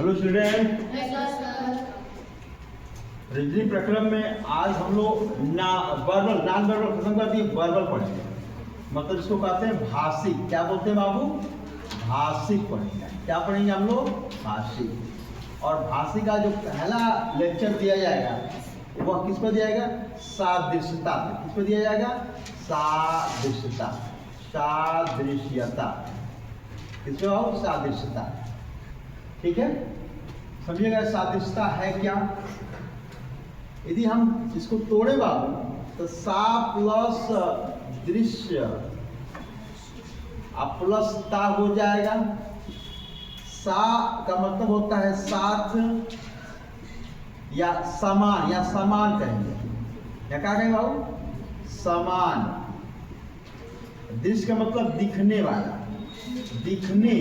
Hello student, reasoning प्रक्रम में आज हम लोग नॉन वर्बल खत्म कर दिए, वर्बल पढ़ेंगे। मतलब इसको कहते हैं भाषिक। क्या बोलते हैं बाबू? भाषिक पढ़ेंगे। क्या पढ़ेंगे हम लोग? भाषिक। और भाषिक का जो पहला लेक्चर दिया जाएगा वह किस पर दिया जाएगा? सादृश्यता पे। किस पर दिया जाएगा? सादृश्यता, सादृश्यता। किस पे बाबू? सादृश्यता। ठीक है, समझिएगा सादृश्यता है क्या। यदि हम इसको तोड़े बाबू तो सा प्लस दृश्य अब प्लस ता हो जाएगा। सा का मतलब होता है साथ या समान, या समान कहेंगे, या क्या कहेंगे बाबू? समान। दृश्य का मतलब दिखने वाला, दिखने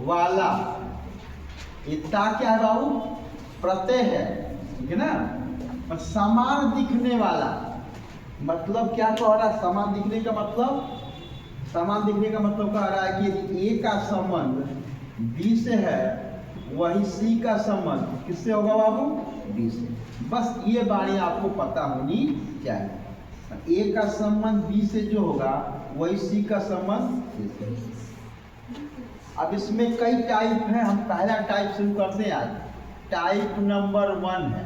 वाला। इतना क्या है बाबू? प्रत्यय है, ठीक है ना। और समान दिखने वाला मतलब क्या कह रहा है? समान दिखने का मतलब, समान दिखने का मतलब कह रहा है कि ए का संबंध बी से है, वही सी का संबंध किससे होगा बाबू? बी से। बस ये बाणी आपको पता होनी चाहिए। ए का संबंध बी से जो होगा वही सी का संबंध बी से। अब इसमें कई टाइप हैं, हम पहला टाइप शुरू करते हैं आज। टाइप नंबर 1 है।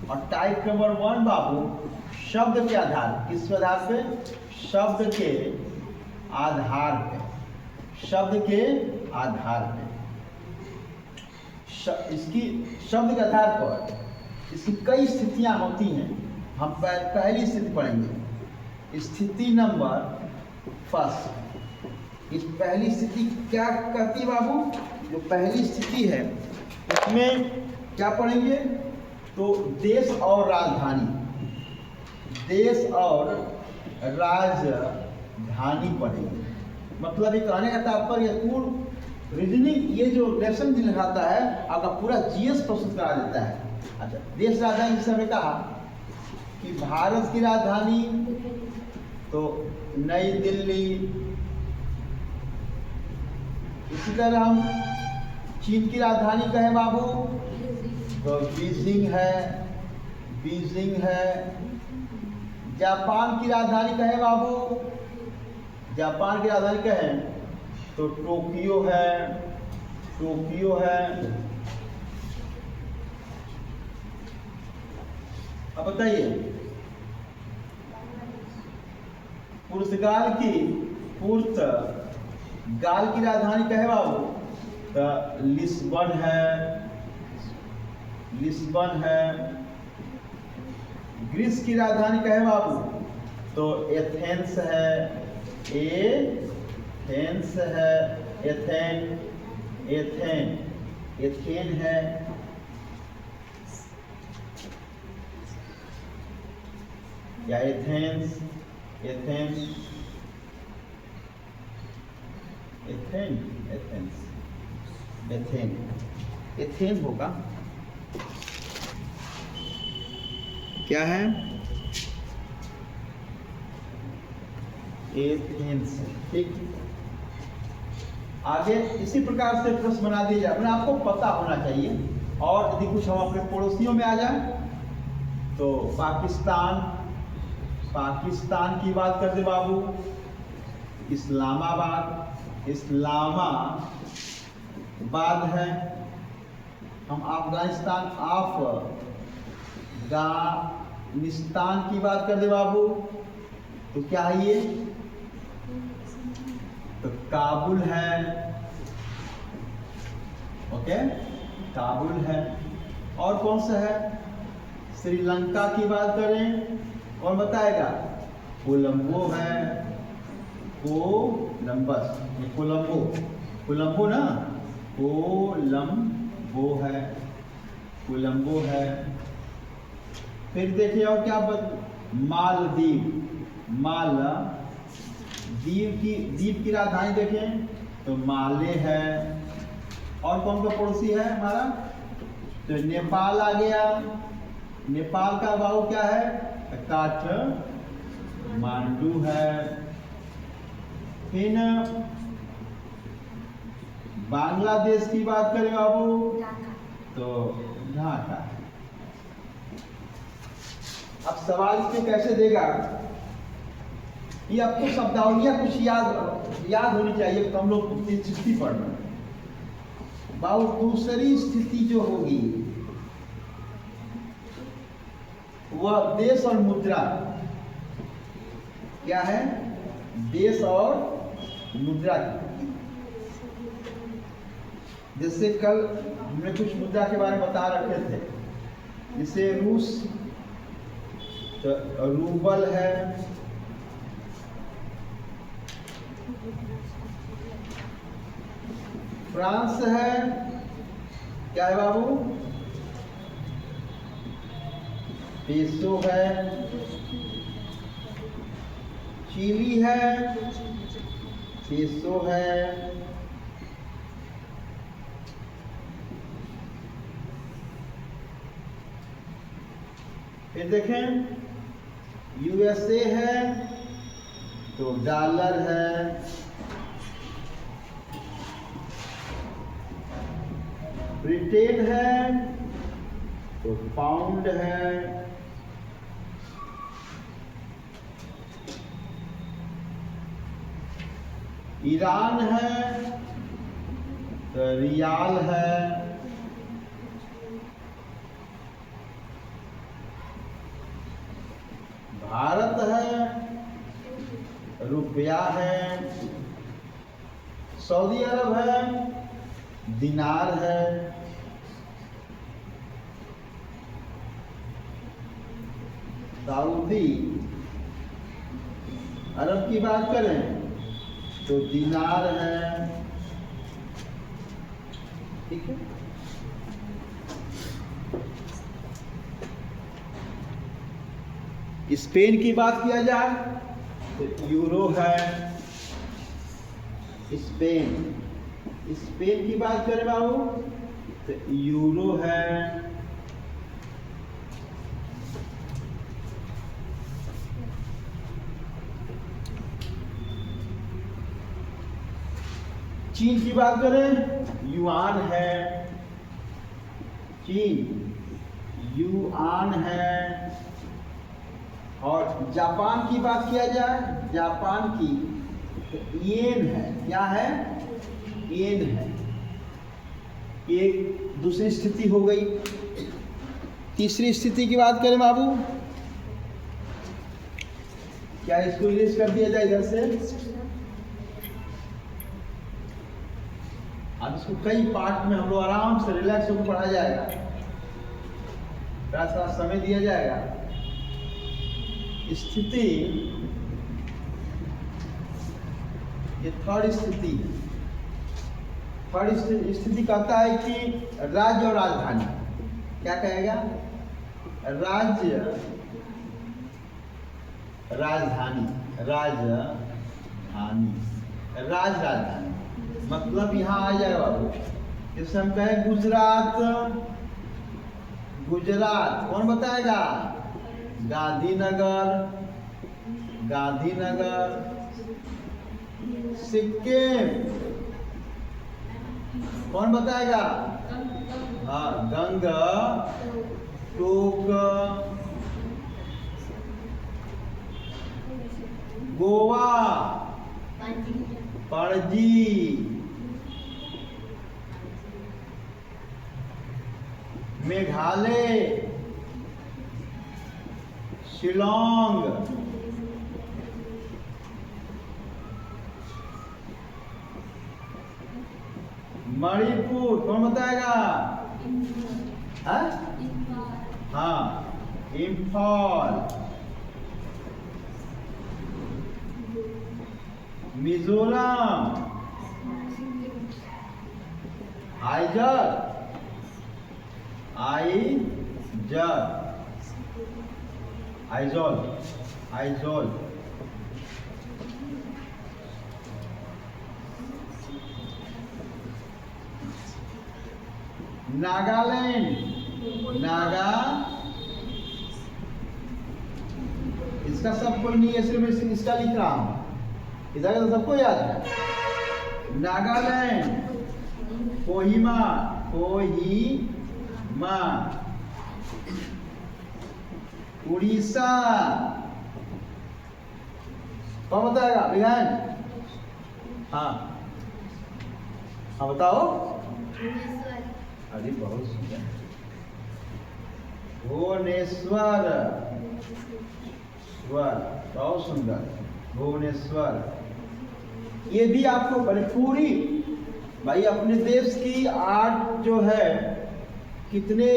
और टाइप नंबर 1 बाबू शब्द के आधार, किस आधार पे? शब्द के आधार पे, शब्द के आधार पे। इसकी शब्द के आधार पर इसकी कई स्थितियां होती हैं। हम पहली स्थिति पढ़ेंगे, स्थिति नंबर फर्स्ट। इस पहली स्थिति क्या कहती है बाबू? जो पहली स्थिति है उसमें क्या पढ़ेंगे? तो देश और राजधानी, देश और राजधानी पढ़ेंगे। मतलब ये कहने का तात्पर्य पूर्ण रीजनिंग, ये जो लेसन दिखाता है आपका पूरा जीएस प्रस्तुत करा देता है। अच्छा, देश राजधानी जिस समय कहा कि भारत की राजधानी तो नई दिल्ली, इसी तरह हम चीन की राजधानी कहें बाबू तो बीजिंग है, बीजिंग है। जापान की राजधानी कहें बाबू, जापान की राजधानी कहें तो टोक्यो है, टोक्यो है। अब बताइए, पुर्तगाल की, पुर्तगाल की राजधानी कहे बाबू तो लिस्बन है, लिस्बन है। ग्रीस की राजधानी कहे बाबू तो एथेंस है, एथेंस है, एथेन, एथेन, एथेन है। या Athens, Athens, ethane, Athens, ethane, ethane होगा। क्या है? एथेंस। ठीक, आगे इसी प्रकार से प्रश्न बना दिए जाए, अपने आपको पता होना चाहिए। और यदि कुछ हम अपने पड़ोसियों में आ जाए तो पाकिस्तान, पाकिस्तान की बात करते बाबू इस्लामाबाद, इस्लामाबाद है। हम अफगानिस्तान, अफगानिस्तान की बात कर दे बाबू तो क्या है ये? तो काबुल है। ओके, काबुल है। और कौन सा है? श्रीलंका की बात करें, कौन बताएगा? कोलंबो है, कोलंबस, कोलंबो, कोलंबो ना, कोलंबो है, कोलंबो है। फिर देखिए और क्या मालदीव, मालदीव की, द्वीप की राजधानी देखें तो माले है। और कौन का पड़ोसी है हमारा? तो नेपाल आ गया। नेपाल का बाबू क्या है? काठमांडू है। फिर बांग्लादेश की बात करें बाबू तो ढाका। अब सवाल इसमें कैसे देगा, ये आपको शब्दावलियां कुछ याद होनी चाहिए, तो हम लोग स्थिति पढ़ना। बाबू दूसरी स्थिति जो होगी वह देश और मुद्रा, क्या है, देश और मुद्रा की। जैसे कल हमने कुछ मुद्रा के बारे में बता रखे थे, जैसे रूस तो रूबल है, फ्रांस है, क्या है बाबू, पेसो है, चिली है, पेसो है, फिर देखें यूएसए है तो डॉलर है, ब्रिटेन है तो पाउंड है, ईरान है तो रियाल है, भारत है, रुपया है, सऊदी अरब है, दिनार है, सऊदी अरब की बात करें तो दिनार है, ठीक है। स्पेन की बात किया जाए तो यूरो है, स्पेन की बात करें बाबू तो यूरो है, चीन की बात करें युआन है, चीन युआन है, और जापान की बात किया जाए, जापान की तो येन है, क्या है, येन है। एक दूसरी स्थिति हो गई। तीसरी स्थिति की बात करें बाबू, क्या इसको इरेज कर दिया जाए इधर से? अब इसको कई पार्ट में हम लोग आराम से रिलैक्स होकर पढ़ा जाएगा, थोड़ा समय दिया जाएगा। स्थिति, ये थर्ड स्थिति, थर्ड स्थिति कहता है कि राज्य और राजधानी, क्या कहेगा, राज्य राजधानी, राजधानी, राजधानी मतलब यहाँ आ जाएगा बाबू। जैसे हम कहें गुजरात, गुजरात कौन बताएगा, गांधीनगर, गांधीनगर। सिक्किम कौन बताएगा, हाँ गंगटोक। गोवा पणजी, मेघालय शिलोंग, मणिपुर कौन बताएगा, हाँ इम्फाल, मिजोरम, आइजल, आइजॉल, आइजॉल, नागालैंड, नागा, इसका सब कोई नहीं है, सिर्फ इसका लिख रहा हूं, इधर तो सबको याद है। नागालैंड, कोहिमा, कोहिमा। उड़ीसा, कौन बताएगा? विधान। हाँ हाँ बताओ। अरे बहुत सुंदर। भुवनेश्वर, बहुत सुंदर, भुवनेश्वर। ये भी आपको पूरी भाई अपने देश की 8 जो है कितने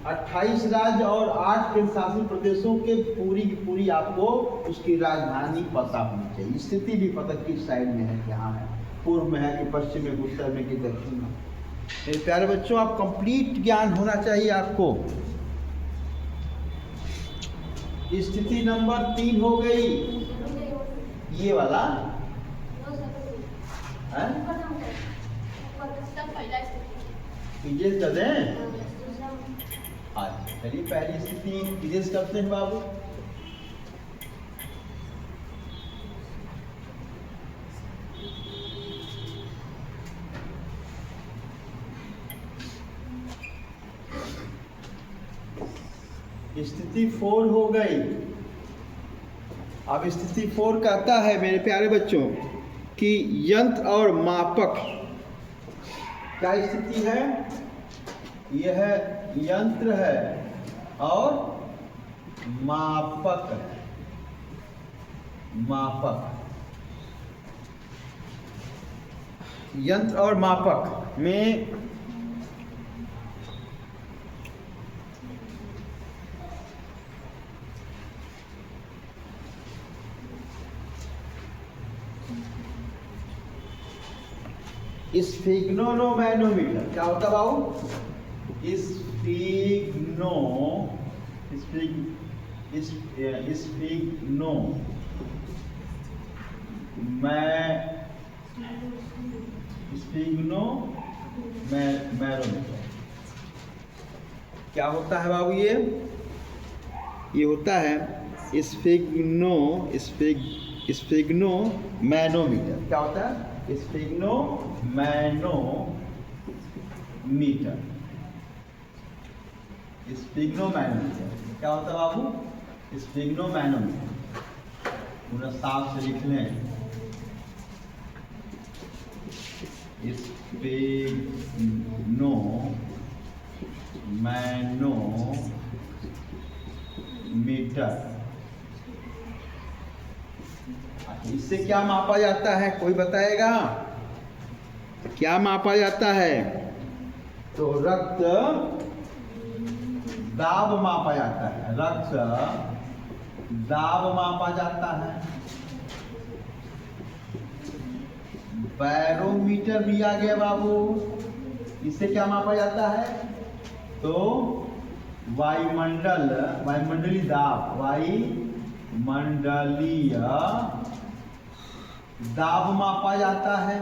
28 राज्य और 8 केंद्र शासित प्रदेशों के पूरी की पूरी आपको उसकी राजधानी पता होनी चाहिए। स्थिति भी पता किस साइड में है, कहाँ है, पूर्व में है कि पश्चिम में, उत्तर में कि दक्षिण में। मेरे प्यारे बच्चों, आप कंप्लीट ज्ञान होना चाहिए आपको। स्थिति नंबर 3 हो गई, ये वाला इजेस कर दें। चलिए पहली स्थिति इजेस करते हैं बाबू। स्थिति 4 हो गई। अब स्थिति 4 कहता है मेरे प्यारे बच्चों कि यंत्र और मापक। क्या स्थिति है? यह यंत्र है और मापक है। मापक, यंत्र और मापक में स्फिग्नोमेनोमीटर क्या होता बाबू? स्फिग्नो मैनोमीटर क्या होता है बाबू? ये होता है स्फिग्नो मैनोमीटर। क्या होता है? स्फिग्नो मैनोमीटर। स्फिग्नो मैनोमीटर क्या होता है बाबू? स्फिग्नो मैनोमीटर पूरा साफ से लिख लें। स्फिग्नो मैनोमीटर। इससे क्या मापा जाता है, कोई बताएगा? क्या मापा जाता है? तो रक्त दाब मापा जाता है। रक्त दाब मापा जाता है। बैरोमीटर भी आ गया बाबू। इससे क्या मापा जाता है? तो वायुमंडलीय दाब, वायुमंडलीय दाब मापा जाता है।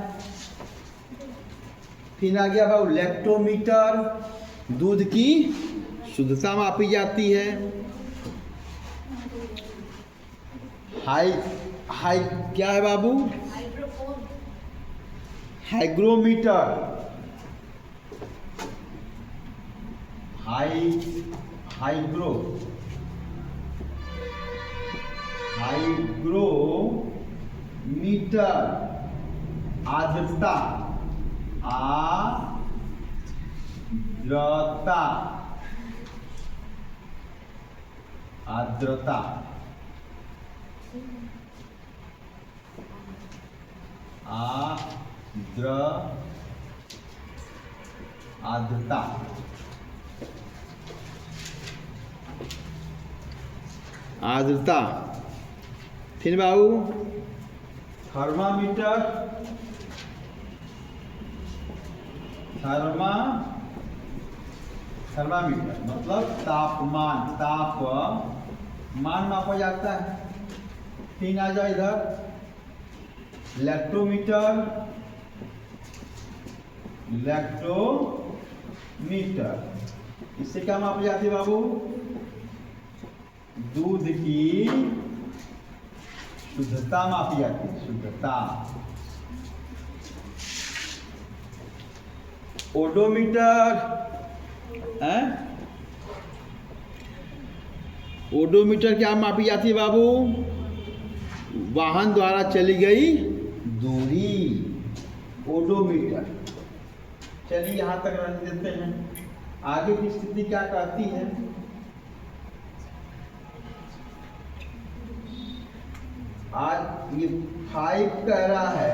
फिर आ गया बाबू लैक्टोमीटर, दूध की शुद्धता मापी जाती है। हाई क्या है बाबू? Hygrometer, hygrometer. आर्द्रता, आर्द्रता आर्द्रता। फिर बाबू थर्मामीटर, थर्मामीटर मतलब तापमान मापा जाता है। फिर आ जाए इधर लैक्टोमीटर, इससे क्या मापी जाती है बाबू? दूध की शुद्धता मापी जाती है। शुद्धता ओडोमीटर है। ओडोमीटर क्या मापी जाती है बाबू? वाहन द्वारा चली गई दूरी, ओडोमीटर। चलिए यहाँ तक रख देते हैं। आगे की स्थिति क्या कहती है? आज ये 5 कह रहा है,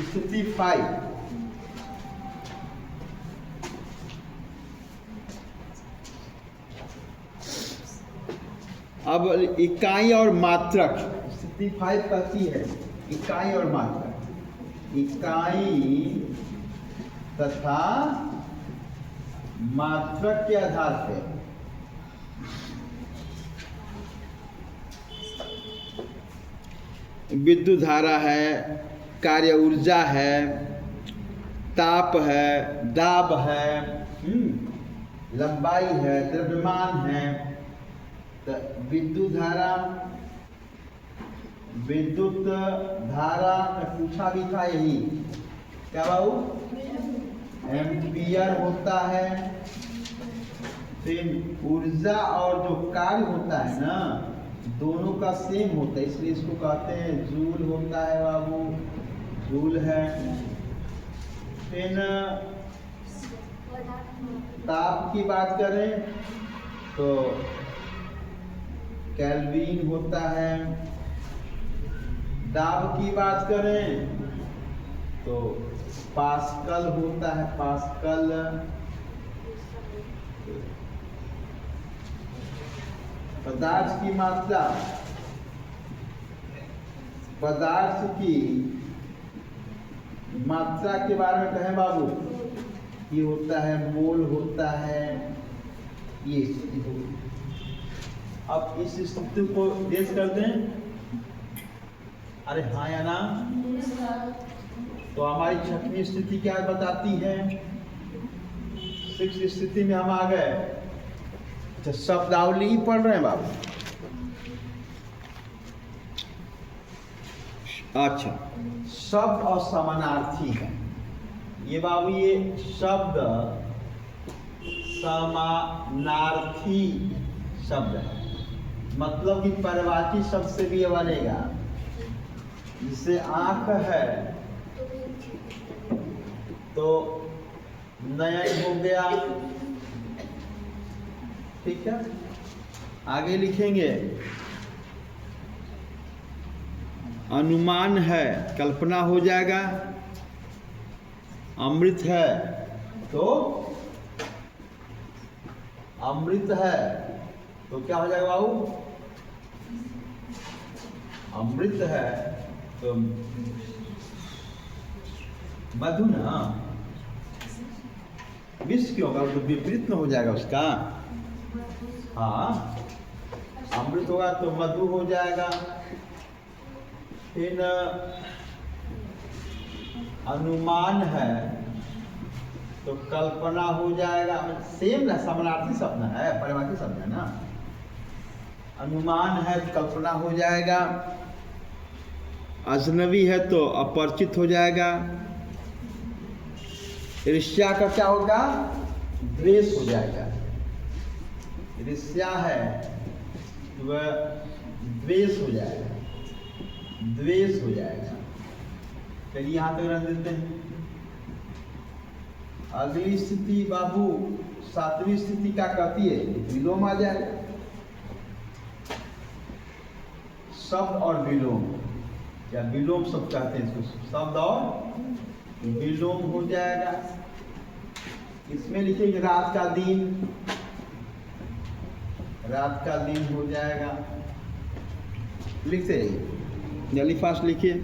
स्थिति 5। अब इकाई और मात्रक, स्थिति 5 कहती है इकाई और मात्रक। इकाई तथा मात्रक के आधार पर विद्युत धारा है, कार्य ऊर्जा है, ताप है, दाब है, लंबाई है, द्रव्यमान है। तो विद्युत धारा में पूछा भी था यही, क्या बाबू? एम्पियर होता है। फिर ऊर्जा और जो कार्य होता है ना, दोनों का सेम होता है, इसलिए इसको कहते हैं जूल होता है बाबू, जूल है। फिर ताप की बात करें तो केल्विन होता है। दाब की बात करें तो पास्कल होता है, पास्कल। पदार्थ की मात्रा, पदार्थ की मात्रा के बारे में कहें बाबू, ये होता है मोल होता है, ये स्थिति होगी। अब इस स्थिति को देश कर दें, अरे हाँ या ना? तो हमारी 6वीं स्थिति क्या बताती है? 6th स्थिति में हम आ गए। तो शब्दावली ही पढ़ रहे हैं बाबू। अच्छा, शब्द और समानार्थी है ये बाबू। ये शब्द समानार्थी शब्द है, मतलब कि परिवाची शब्द से भी ये बनेगा। जिसे आंख है तो नयन हो गया, ठीक है। आगे लिखेंगे अनुमान है, कल्पना हो जाएगा। अमृत है तो अमृत है तो क्या हो जाएगा बाबू? अमृत है तो मधु ना, विष क्यों होगा? तो विपरीत में हो जाएगा उसका। हाँ, अमृत होगा तो मधु हो जाएगा। फिर अनुमान है तो कल्पना हो जाएगा। सेम ना, समानार्थी शब्द है, परिवाची शब्द है ना। अनुमान है तो कल्पना हो जाएगा। अजनबी है तो अपरिचित हो जाएगा। ईर्ष्या का क्या होगा? द्वेष हो जाएगा। ईर्ष्या है तो वह द्वेष हो जाएगा, द्वेष हो जाएगा। चलिए यहाँ तक रख देते हैं। अगली स्थिति बाबू 7वीं स्थिति क्या कहती है? विलोम आ जाएगा। शब्द और विलोम, या विलोम शब्द कहते हैं इसको, शब्द और विलोम हो जाएगा। इसमें लिखेंगे रात का दिन, रात का दिन हो जाएगा। लिखते रहिए, जल्दी फास्ट लिखिए।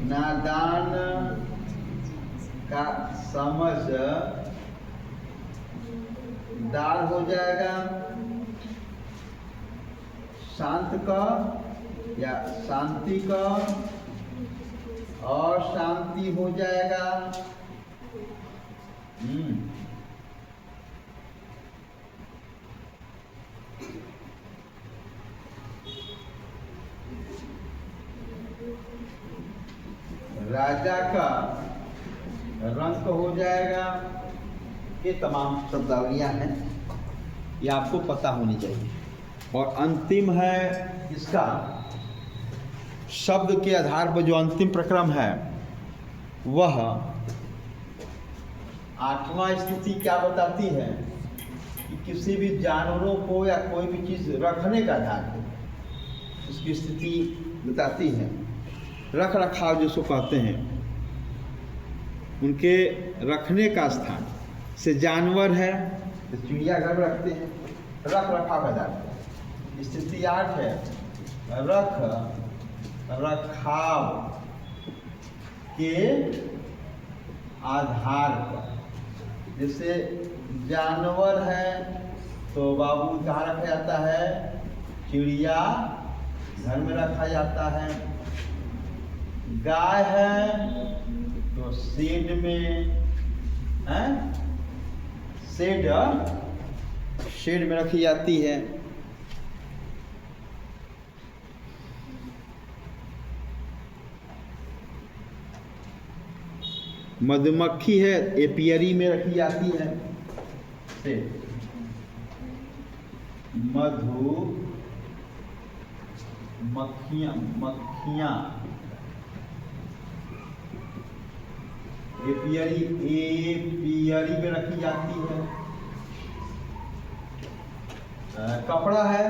नादान का समझदार हो जाएगा। शांत का या शांति का और शांति हो जाएगा। राजा का रंक हो जाएगा। ये तमाम शब्दावलियां हैं, ये आपको पता होनी चाहिए। और अंतिम है इसका शब्द के आधार पर जो अंतिम प्रक्रम है वह 8वां स्थिति क्या बताती है कि किसी भी जानवरों को या कोई भी चीज़ रखने का आधार है, उसकी स्थिति बताती है। रख रखाव जिसको कहते हैं, उनके रखने का स्थान से जानवर है तो चिड़ियाघर में रखते हैं, रख रखाव का आधार है। स्थिति 8 है रख रखाव के आधार पर। जैसे जानवर है तो बाबू कहाँ रखा जाता है? चिड़िया घर में रखा जाता है। गाय है तो शेड में है, शेड में रखी जाती है। मधुमक्खी है एपियरी में रखी जाती है। मक्खियाँ एपियरी में रखी जाती है। कपड़ा है,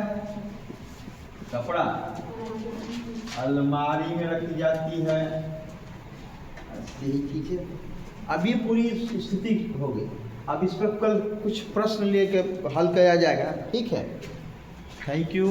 कपड़ा अलमारी में रखी जाती है। यही चीज है। अब ये पूरी स्थिति हो गई। अब इस पर कल कुछ प्रश्न लेके हल किया जाएगा, ठीक है। Thank you.